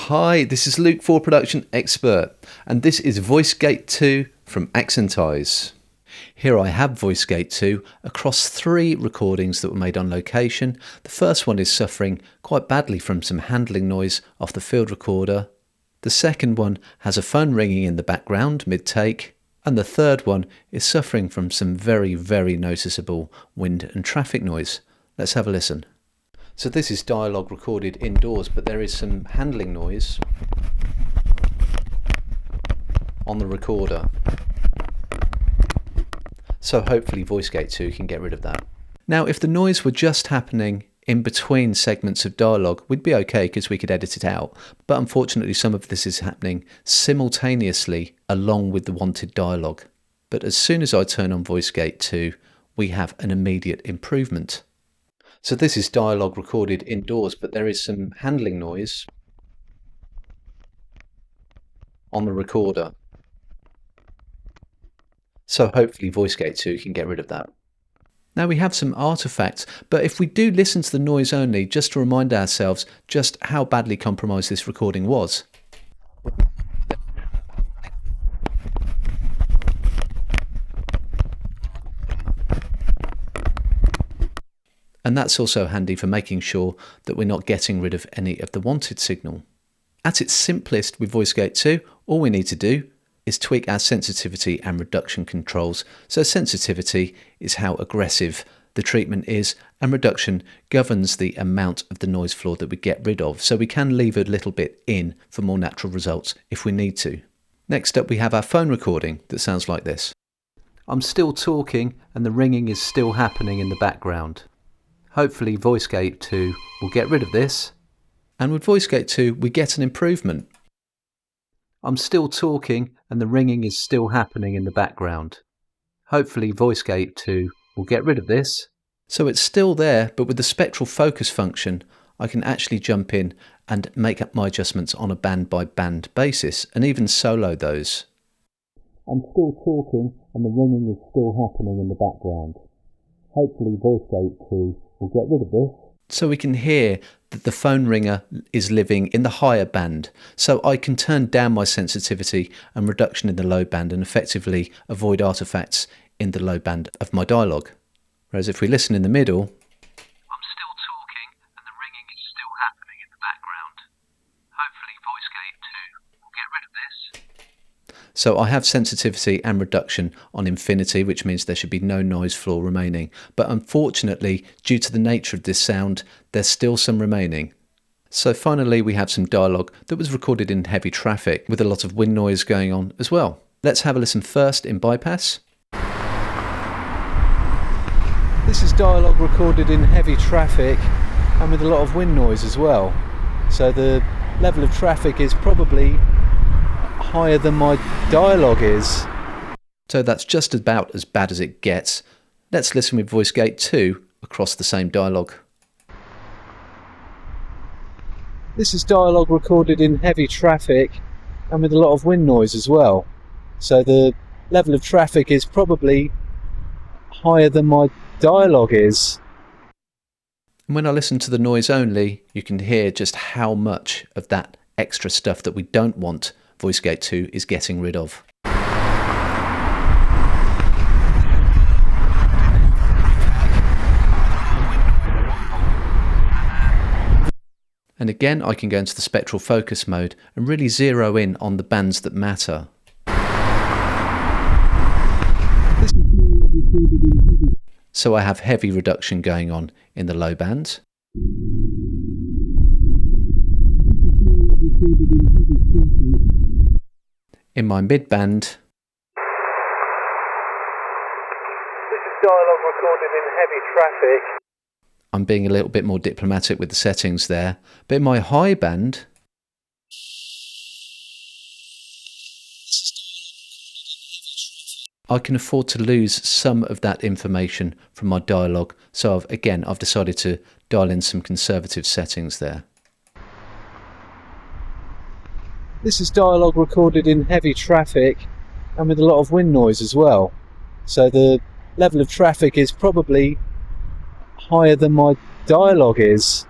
Hi, this is Luke, for Production Expert, and this is VoiceGate 2 from Accentize. Here I have VoiceGate 2 across 3 recordings that were made on location. The first one is suffering quite badly from some handling noise off the field recorder. The second one has a phone ringing in the background mid-take. And the third one is suffering from some very, very noticeable wind and traffic noise. Let's have a listen. So this is dialogue recorded indoors, but there is some handling noise on the recorder. So hopefully VoiceGate 2 can get rid of that. Now, if the noise were just happening in between segments of dialogue, we'd be okay because we could edit it out. But unfortunately, some of this is happening simultaneously along with the wanted dialogue. But as soon as I turn on VoiceGate 2, we have an immediate improvement. So this is dialogue recorded indoors, but there is some handling noise on the recorder. So hopefully VoiceGate 2 can get rid of that. Now we have some artifacts, but if we do listen to the noise only, just to remind ourselves just how badly compromised this recording was. And that's also handy for making sure that we're not getting rid of any of the wanted signal. At its simplest with VoiceGate 2, all we need to do is tweak our sensitivity and reduction controls. So sensitivity is how aggressive the treatment is, and reduction governs the amount of the noise floor that we get rid of. So we can leave a little bit in for more natural results if we need to. Next up, we have our phone recording that sounds like this. I'm still talking and the ringing is still happening in the background. Hopefully VoiceGate 2 will get rid of this. And with VoiceGate 2, we get an improvement. I'm still talking and the ringing is still happening in the background. Hopefully VoiceGate 2 will get rid of this. So it's still there, but with the spectral focus function, I can actually jump in and make up my adjustments on a band by band basis and even solo those. I'm still talking and the ringing is still happening in the background. Hopefully VoiceGate 2 will get rid of this. So we can hear that the phone ringer is living in the higher band. So I can turn down my sensitivity and reduction in the low band and effectively avoid artifacts in the low band of my dialogue. Whereas if we listen in the middle, I'm still talking and the ringing is still happening in the background. Hopefully VoiceGate 2 will get rid of this. So I have sensitivity and reduction on infinity, which means there should be no noise floor remaining. But unfortunately, due to the nature of this sound, there's still some remaining. So finally, we have some dialogue that was recorded in heavy traffic with a lot of wind noise going on as well. Let's have a listen first in bypass. This is dialogue recorded in heavy traffic and with a lot of wind noise as well. So the level of traffic is probably higher than my dialogue is. So that's just about as bad as it gets. Let's listen with VoiceGate 2 across the same dialogue. This is dialogue recorded in heavy traffic and with a lot of wind noise as well. So the level of traffic is probably higher than my dialogue is. And when I listen to the noise only, you can hear just how much of that extra stuff that we don't want VoiceGate 2 is getting rid of. And again, I can go into the spectral focus mode and really zero in on the bands that matter. So I have heavy reduction going on in the low bands. In my mid-band, this is dialogue recorded in heavy traffic. I'm being a little bit more diplomatic with the settings there. But in my high band, I can afford to lose some of that information from my dialogue. So I've decided to dial in some conservative settings there. This is dialogue recorded in heavy traffic and with a lot of wind noise as well. So the level of traffic is probably higher than my dialogue is.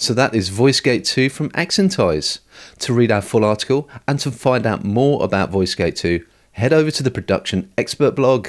So that is VoiceGate 2 from Accentize. To read our full article and to find out more about VoiceGate 2, head over to the Production Expert blog.